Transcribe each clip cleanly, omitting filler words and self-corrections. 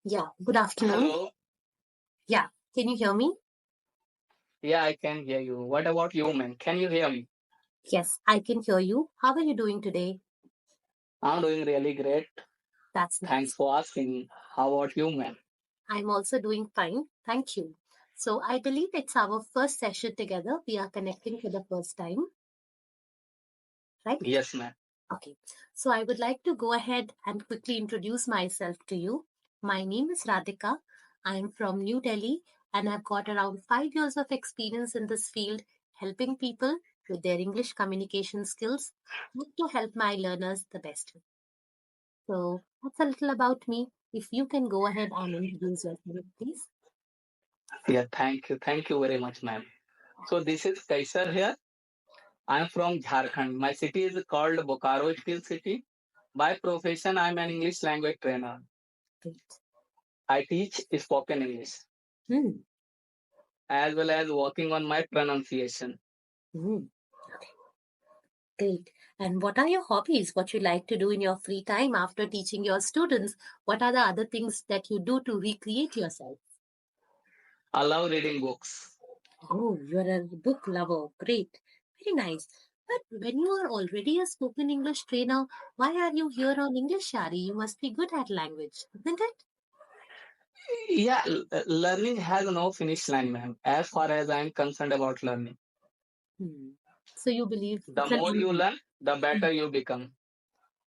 Yeah, good afternoon. Hello. Yeah, can you hear me? Yeah, I can hear you. What about you, man? Can you hear me? Yes, I can hear you. How are you doing today? I'm doing really great. That's Thanks nice. for asking. How about you, man? I'm also doing fine. Thank you. So I believe it's our first session together. We are connecting for the first time, right? Yes, man. Okay. So I would like to go ahead and quickly introduce myself to you. My name is Radhika. I am from New Delhi and I've got around 5 years of experience in this field, helping people with their English communication skills and to help my learners the best way. So that's a little about me. If you can go ahead and introduce yourself, please. Yeah, thank you. Thank you very much, ma'am. So this is Kaisar here. I'm from Jharkhand. My city is called Bokaro Steel City. By profession, I'm an English language trainer. Great. I teach spoken English Hmm. as well as working on my pronunciation. Hmm. Great. And what are your hobbies? What you like to do in your free time after teaching your students? What are the other things that you do to recreate yourself? I love reading books. Oh, you're a book lover. Great. Very nice. But when you are already a spoken English trainer, why are you here on EnglishYaari? You must be good at language, isn't it? Yeah, learning has no finish line, ma'am, as far as I'm concerned about learning. Hmm. So you believe The it's an more you ongoing. learn, the Hmm. better you become.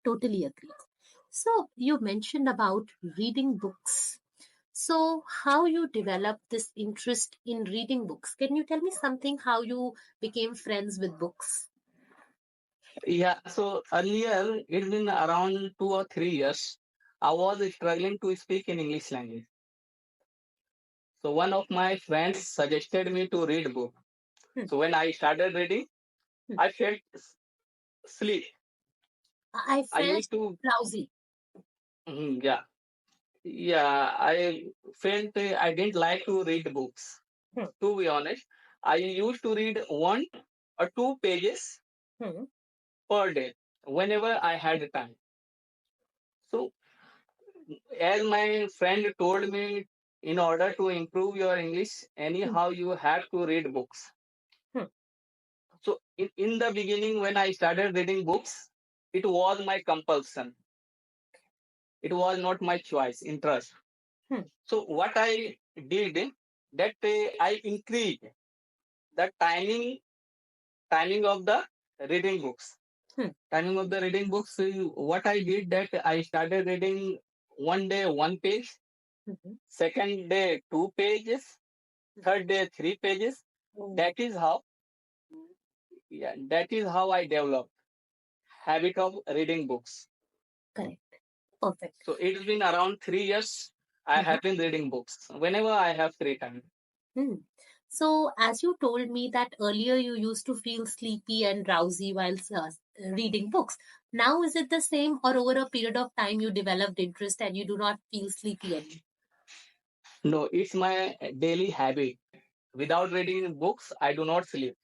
Totally agree. So you mentioned about reading books. So how you developed this interest in reading books? Can you tell me something how you became friends with books? Yeah, so earlier, it's been around 2 or 3 years, I was struggling to speak in English language. So one of my friends suggested me to read book. Hmm. So when I started reading, Hmm. I felt sleep. I I felt used to, drowsy. yeah, yeah, I felt I didn't like to read books. Hmm. To be honest, I used to read 1 or 2 pages Hmm. per day whenever I had time. So as my friend told me, in order to improve your English, Hmm. anyhow you have to read books. Hmm. So in the beginning, when I started reading books, it was my compulsion. It was not my choice, interest. Hmm. So what I did that I increased the timing of the reading books. Hmm. Timing of the reading books. What I did that I started reading one day 1 page, Hmm. second day 2 pages, third day 3 pages. Oh, That is how, yeah, that is how I developed habit of reading books. correct. Perfect. So it's been around 3 years. I Mhm. have been reading books whenever I have free time. Hmm. So, as you told me that earlier you used to feel sleepy and drowsy while reading books. Now, is it the same, or over a period of time you developed interest and you do not feel sleepy anymore? No, it's my daily habit. Without reading books, I do not sleep.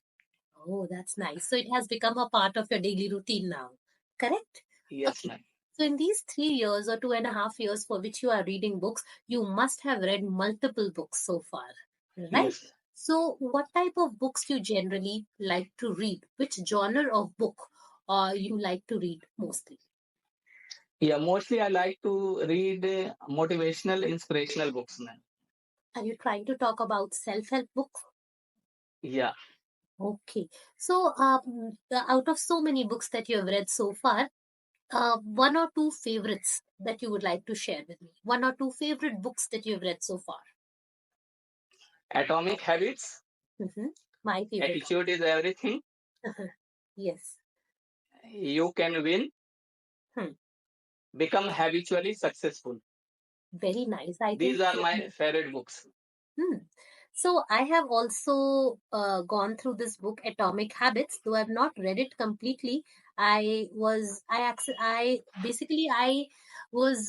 Oh, that's nice. So, it has become a part of your daily routine now, correct? Yes, Okay. ma'am. So, in these 3 years or 2.5 years for which you are reading books, you must have read multiple books so far, right? Yes. So, what type of books you generally like to read? Which genre of book you like to read mostly? Yeah, mostly I like to read motivational, inspirational books, ma'am. Are you trying to talk about self-help books? Yeah. Okay. So, out of so many books that you have read so far, one or two favorites that you would like to share with me. One or two favorite books that you have read so far. Atomic Habits, Hmm. My favorite. Attitude is Everything, Yes. You Can Win, Hmm. Become Habitually Successful. Very nice. I think. These are my favorite books. Hmm. So I have also gone through this book, Atomic Habits, though I've not read it completely. I basically I was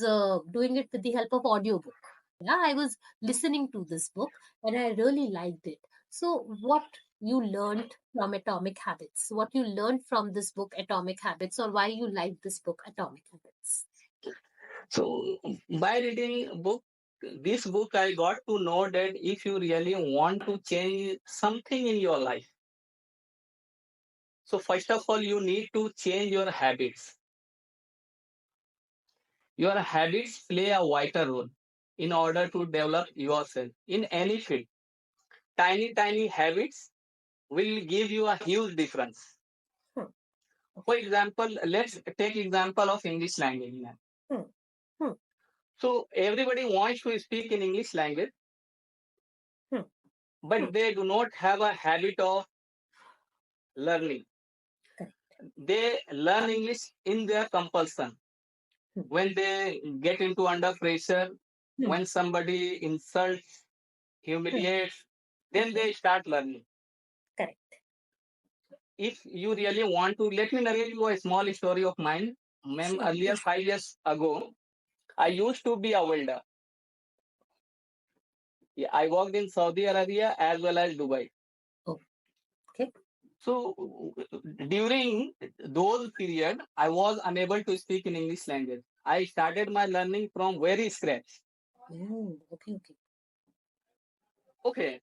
doing it with the help of audiobook. Yeah, I was listening to this book and I really liked it. So what you learned from Atomic Habits, what you learned from this book, Atomic Habits, or why you like this book, Atomic Habits. So by reading book, this book, I got to know that if you really want to change something in your life, so first of all, you need to change your habits. Your habits play a vital role in order to develop yourself in any field. Tiny, tiny habits will give you a huge difference. Hmm. For Okay. example, let's take example of English language. Hmm. Hmm. So everybody wants to speak in English language, Hmm. Hmm. but they do not have a habit of learning. Correct. They learn English in their compulsion. Hmm. When they get into under pressure, Hmm. when somebody insults, Hmm. humiliates, then Okay. they start learning. Correct. If you really want to, let me narrate you a small story of mine. Ma'am, Sure. earlier 5 years ago, I used to be a welder. Yeah, I worked in Saudi Arabia as well as Dubai. Oh, okay. So during those period, I was unable to speak in English language. I started my learning from very scratch. Oh, okay, okay. Okay,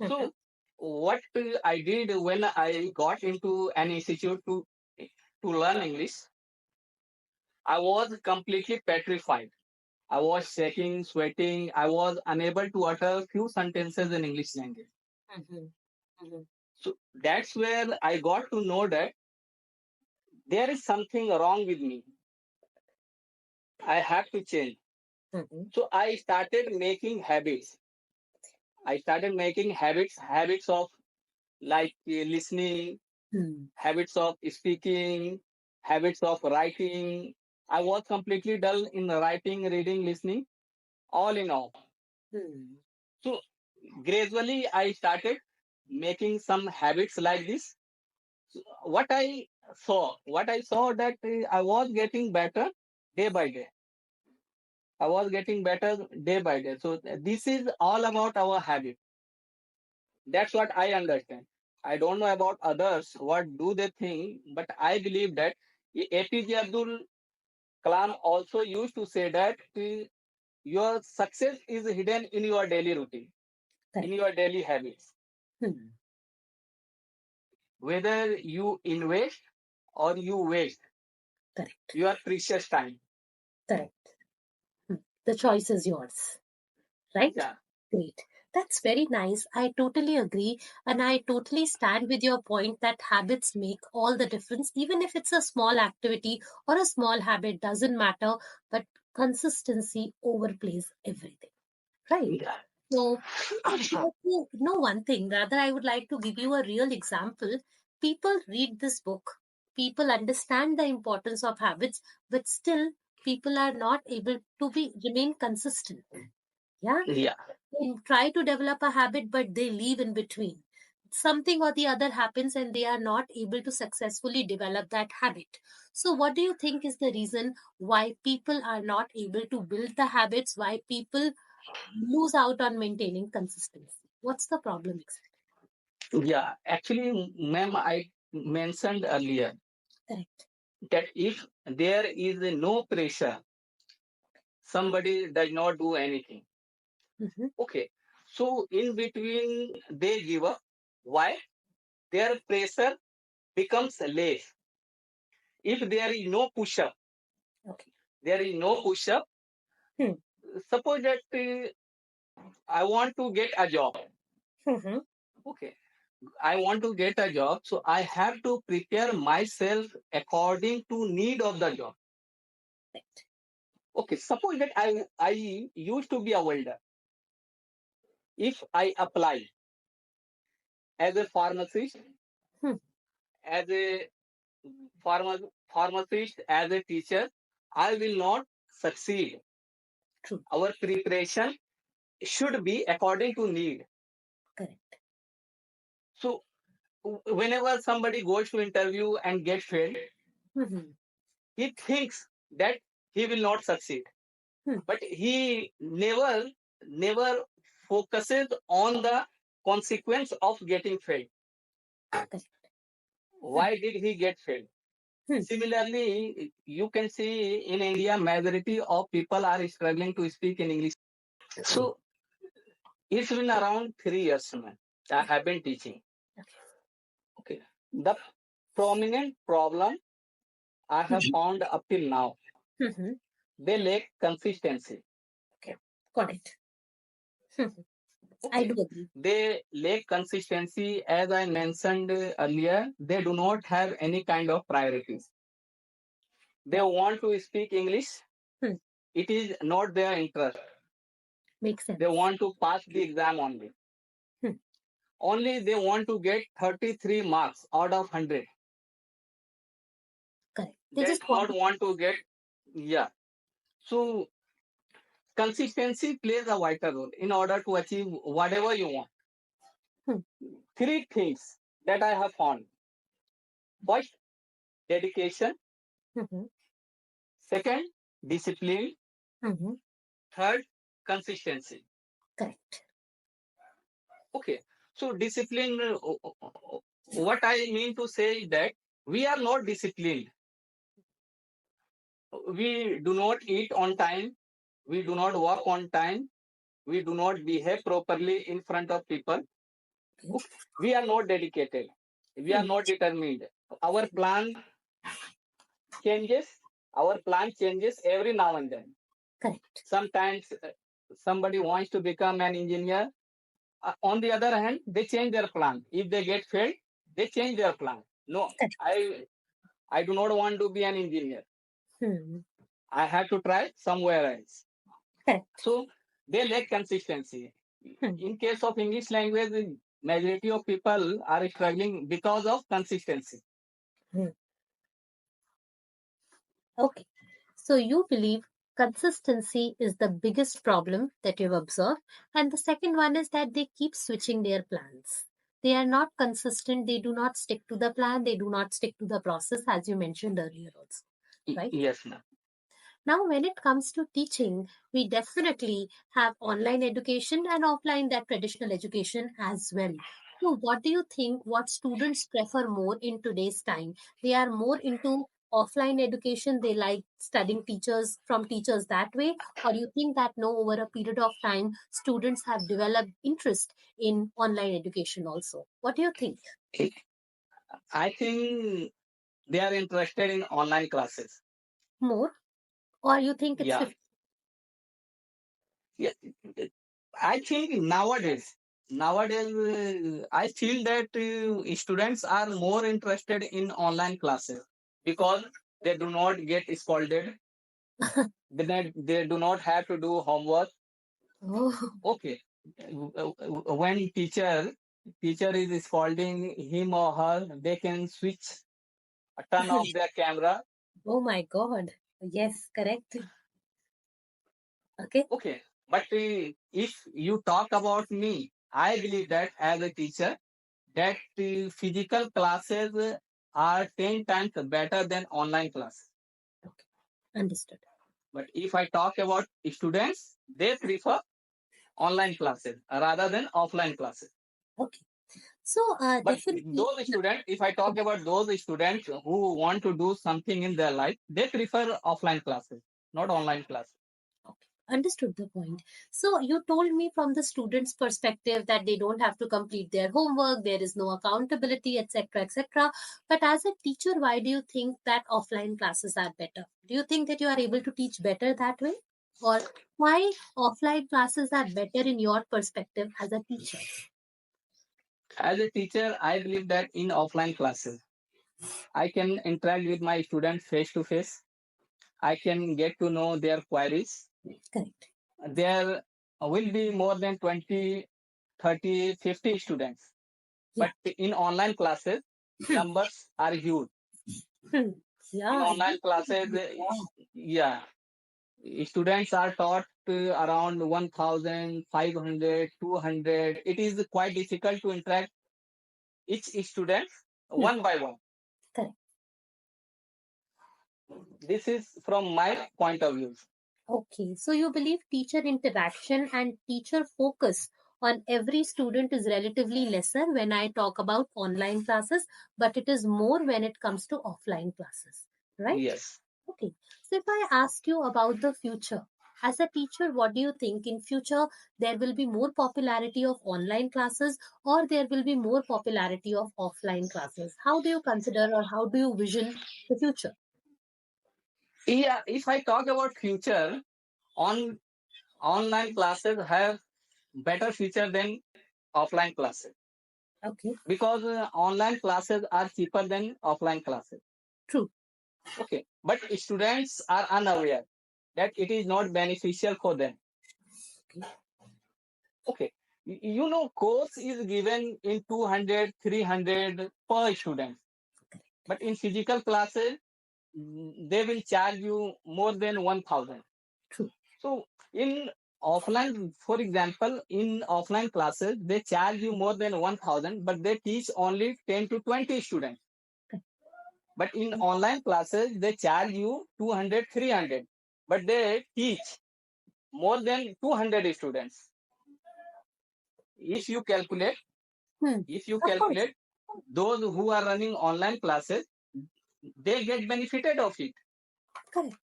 Mhm. so what I did when I got into an institute to learn English, I was completely petrified. I was shaking, sweating. I was unable to utter few sentences in English language. Mhm. Mhm. So that's where I got to know that there is something wrong with me. I have to change. Mhm. So I started making habits. I started making habits of like listening, Hmm. habits of speaking, habits of writing. I was completely dull in writing, reading, listening, all in all. Hmm. So gradually I started making some habits like this. So what I saw that I was getting better day by day. I was getting better day by day. So this is all about our habit. That's what I understand. I don't know about others, what do they think, but I believe that APJ Abdul Kalam also used to say that your success is hidden in your daily routine, in Correct. your daily habits. Hmm. Whether you invest or you waste Correct. your precious time. Correct. Hmm. The choice is yours, right? Yeah, Great. That's very nice. I totally agree. And I totally stand with your point that habits make all the difference, even if it's a small activity or a small habit, doesn't matter. But consistency overplays everything, right? yeah, So, I would like to know one thing. Rather, I would like to give you a real example. People read this book, people understand the importance of habits, but still, people are not able to be remain consistent. Yeah, yeah, they try to develop a habit, but they leave in between. Something or the other happens, and they are not able to successfully develop that habit. So, what do you think is the reason why people are not able to build the habits? Why people lose out on maintaining consistency? What's the problem exactly? yeah. Actually, ma'am, I mentioned earlier Correct. that if there is no pressure, somebody does not do anything. Mm-hmm. Okay. So in between they give up. Why? Their pressure becomes less. If there is no push up, Okay. there is no push up. Hmm. Suppose that I want to get a job. Mm-hmm. Okay. I want to get a job. So I have to prepare myself according to need of the job. Correct. Okay. Suppose that I used to be a welder. If I apply as a pharmacist, Hmm. as a pharmacist, as a teacher, I will not succeed. True. Our preparation should be according to need. Correct. So whenever somebody goes to interview and gets failed, Mm-hmm. he thinks that he will not succeed, Hmm. but he never focuses on the consequence of getting failed. Correct. Why did he get failed? Hmm. Similarly, you can see in India, majority of people are struggling to speak in English. So it's been around 3 years, man. I have been teaching. Okay. The prominent problem I have found up till now, Mm-hmm. they lack consistency. Okay. Got it. Mhm. I Okay. do agree. They lack consistency. As I mentioned earlier, they do not have any kind of priorities. They want to speak English. Hmm. It is not their interest. Makes They sense. want to pass the exam only. Hmm. Only they want to get 33 marks out of 100. Correct. They They just do want not to. want to get, yeah. So consistency plays a vital role in order to achieve whatever you want. Hmm. Three things that I have found. First, dedication. Mm-hmm. Second, discipline. Mm-hmm. Third, consistency. Correct. Okay. So discipline, what I mean to say is that we are not disciplined. We do not eat on time. We do not work on time. We do not behave properly in front of people. Okay. We are not dedicated. We are Hmm. not determined. Our plan changes. Our plan changes every now and then. Correct. Sometimes somebody wants to become an engineer. On the other hand, they change their plan. If they get failed, they change their plan. No, Correct. I do not want to be an engineer. Hmm. I have to try somewhere else. Correct. So they lack consistency. Hmm. In case of English language, the majority of people are struggling because of consistency. Hmm. Okay. So you believe consistency is the biggest problem that you've observed. And the second one is that they keep switching their plans. They are not consistent. They do not stick to the plan. They do not stick to the process, as you mentioned earlier, also. Right? Yes, ma'am. Now, when it comes to teaching, we definitely have online education and offline, that traditional education as well. So, what do you think? What students prefer more in today's time? They are more into offline education. They like studying teachers from teachers that way, or you think that no, over a period of time, students have developed interest in online education also? What do you think? I think they are interested in online classes. More, or you think it's Yeah. 50? Yeah. I think nowadays, I feel that students are more interested in online classes because they do not get scolded. They do not have to do homework. Oh, Okay. When teacher is scolding him or her, they can switch, turn off their camera. oh my God. Yes, correct. Okay. Okay. But if you talk about me, I believe that as a teacher, that physical classes are 10 times better than online classes. Okay, understood. But if I talk about students, they prefer online classes rather than offline classes. Okay, so But definitely, those students, if I talk about those students who want to do something in their life, they prefer offline classes, not online classes. okay, understood the point. So you told me from the student's perspective that they don't have to complete their homework, there is no accountability, etc., etc. But as a teacher, why do you think that offline classes are better? Do you think that you are able to teach better that way, or why offline classes are better in your perspective as a teacher? As a teacher, I believe that in offline classes, I can interact with my students face to face. I can get to know their queries. Correct. There will be more than 20, 30, 50 students. Yeah. But in online classes, numbers are huge. Hmm. In Yeah. online classes, yeah, students are taught around 1,500, 200. It is quite difficult to interact each student Hmm. one by one. Correct. This is from my point of view. Okay, so you believe teacher interaction and teacher focus on every student is relatively lesser when I talk about online classes, but it is more when it comes to offline classes, right? Yes. Okay. So if I ask you about the future, as a teacher, what do you think in future there will be more popularity of online classes or there will be more popularity of offline classes? How do you consider or how do you vision the future? Yeah, if I talk about future, on online classes have better feature than offline classes Okay. because online classes are cheaper than offline classes. True. Okay, but students are unaware that it is not beneficial for them. Okay. Okay, course is given in 200, 300 per student, but in physical classes, they will charge you more than 1000. True. So in offline, for example, in offline classes, they charge you more than 1000, but they teach only 10 to 20 students. But in online classes, they charge you 200, 300, but they teach more than 200 students. If you calculate, Hmm. if you Of course. calculate those who are running online classes, they get benefited of it. Correct.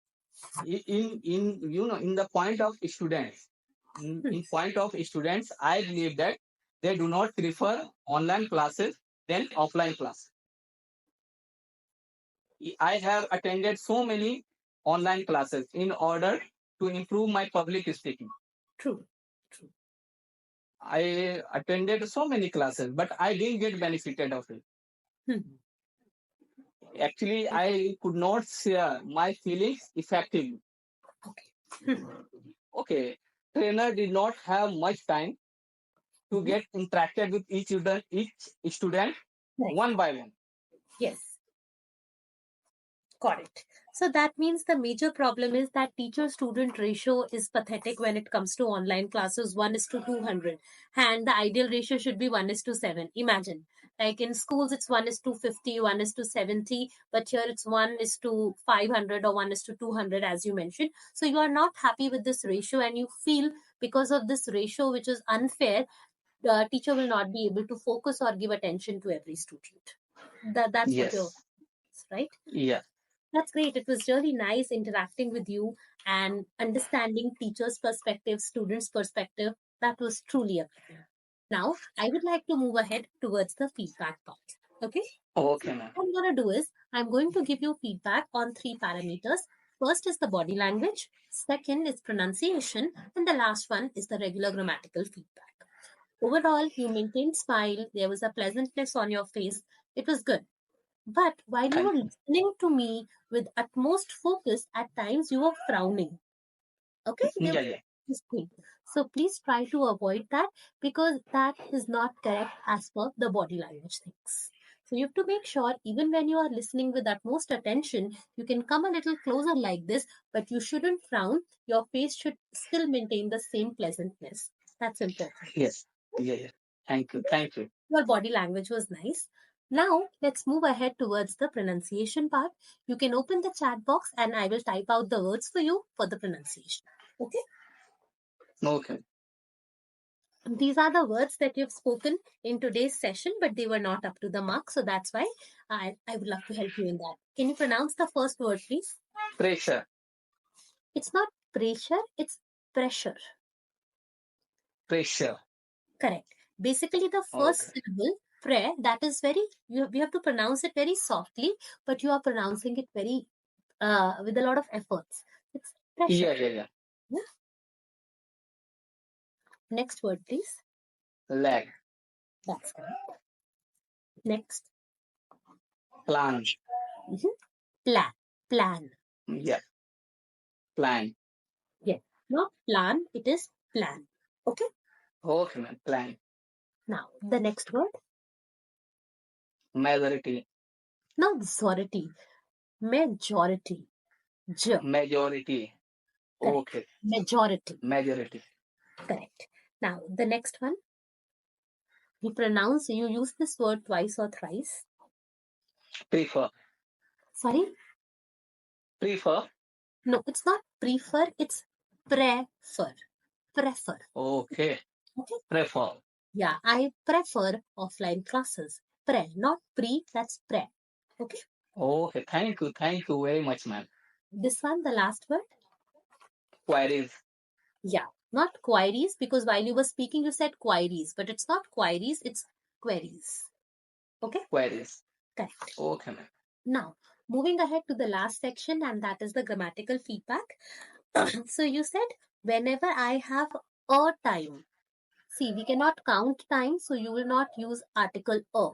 In the point of students, Hmm. in point of students, I believe that they do not prefer online classes than offline classes. I have attended so many online classes in order to improve my public speaking. True. True. I attended so many classes, but I didn't get benefited of it. Hmm. Actually, I could not share my feelings effectively. Okay. Hmm. Okay, trainer did not have much time to Mhm. get interacted with each student Right. one by one. Yes. Got it. So that means the major problem is that teacher student ratio is pathetic when it comes to online classes 1 is to 200. And the ideal ratio should be 1 is to 7. Imagine. Like in schools, it's 1 is to 50, 1 is to 70, but here it's 1 is to 500 or 1 is to 200, as you mentioned. So you are not happy with this ratio, and you feel because of this ratio, which is unfair, the teacher will not be able to focus or give attention to every student. That's what you're Yes. right. Yeah. That's great. It was really nice interacting with you and understanding teachers' perspective, students' perspective. That was truly a pleasure. Now, I would like to move ahead towards the feedback part. Okay? Okay, ma'am. What I'm going to do is, I'm going to give you feedback on three parameters. First is the body language, second is pronunciation, and the last one is the regular grammatical feedback. Overall, you maintained smile, there was a pleasantness on your face. It was good. But while you were Thank you. listening to me with utmost focus, at times you were frowning. Okay, there Yeah, was yeah. this thing. So please try to avoid that because that is not correct as per the body language things. So you have to make sure even when you are listening with utmost attention, you can come a little closer like this, but you shouldn't frown. Your face should still maintain the same pleasantness. That's important. Yes. Yeah, yeah. Thank you. Thank you. Your body language was nice. Now, let's move ahead towards the pronunciation part. You can open the chat box and I will type out the words for you for the pronunciation. Okay? Okay. These are the words that you've spoken in today's session, but they were not up to the mark. So that's why I would love to help you in that. Can you pronounce the first word, please? Pressure. It's not pressure, it's pressure. Pressure. Correct. Basically, the first Okay. syllable, prayer, that is very, you have to pronounce it very softly, but you are pronouncing it very with a lot of efforts. It's pressure. Yeah, yeah, yeah. Yeah? Next word, please. Lag. That's correct. Next. Plan. Mhm. Plan. Plan. Yeah. Plan. Yeah. Not plan, it is plan. Okay. Okay, ma'am. Plan. Now, the next word. Majority. Not authority. Majority. J. Majority. Correct. Okay. Majority. Majority. Correct. Now, the next one. You use this word twice or thrice. Prefer. Sorry? Prefer. No, it's not prefer, it's prefer. Prefer. Okay. Okay. Prefer. Yeah, I prefer offline classes. Not pre, that's pre. Okay. Okay, thank you very much, ma'am. This one, the last word. Queries, Yeah, not queries, because while you were speaking, you said queries, but it's not queries, it's queries. Okay, queries. correct. Okay, ma'am. Now, moving ahead to the last section, and that is the grammatical feedback. So you said, whenever I have a time. See, we cannot count time, so you will not use article a.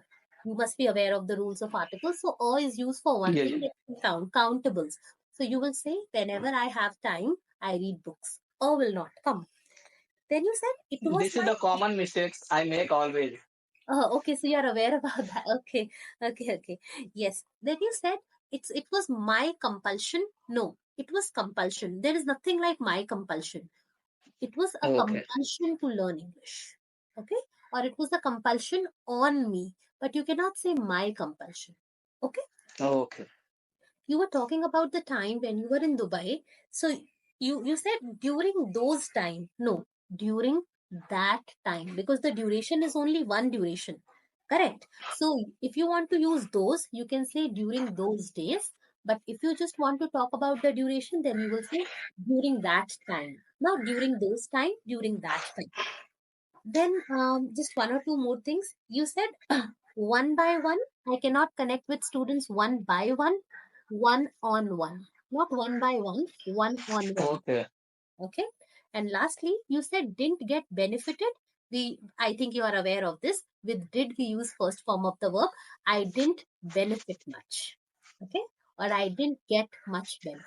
You must be aware of the rules of articles. So a is used for one Yeah, thing, yeah. that can count, countables. So you will say, whenever I have time, I read books. A will not come. Then you said, it was This is my. the common mistakes I make always. Oh, okay, so you are aware about that. Okay, okay. Yes. Then you said, it was my compulsion. No, it was compulsion. There is nothing like my compulsion. It was a Okay, compulsion to learn English. Okay? Or it was a compulsion on me. But you cannot say my compulsion. Okay? okay, You were talking about the time when you were in Dubai. So you said during those time. No, during that time. Because the duration is only one duration. Correct. So if you want to use those, you can say during those days. But if you just want to talk about the duration, then you will say during that time. Not during those time, during that time. Then just one or two more things. You said one by one. I cannot connect with students one by one on one. Not one on one. okay, Okay. And lastly, you said didn't get benefited. I think you are aware of this. With did, we use first form of the verb. I didn't benefit much. Okay. Or I didn't get much benefit.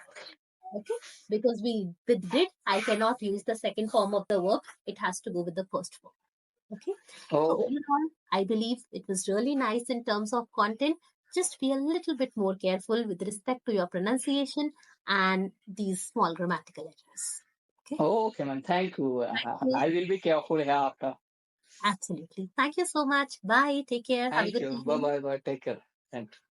Okay. Because we with did, I cannot use the second form of the verb. It has to go with the first form. Okay. So okay, overall, I believe it was really nice in terms of content. Just be a little bit more careful with respect to your pronunciation and these small grammatical errors. Okay. okay, man. Thank you. Thank you. I will be careful here after. Absolutely. Thank you so much. Bye. Take care. Have a Thank good you. Bye evening. bye bye. Take care. Thank you.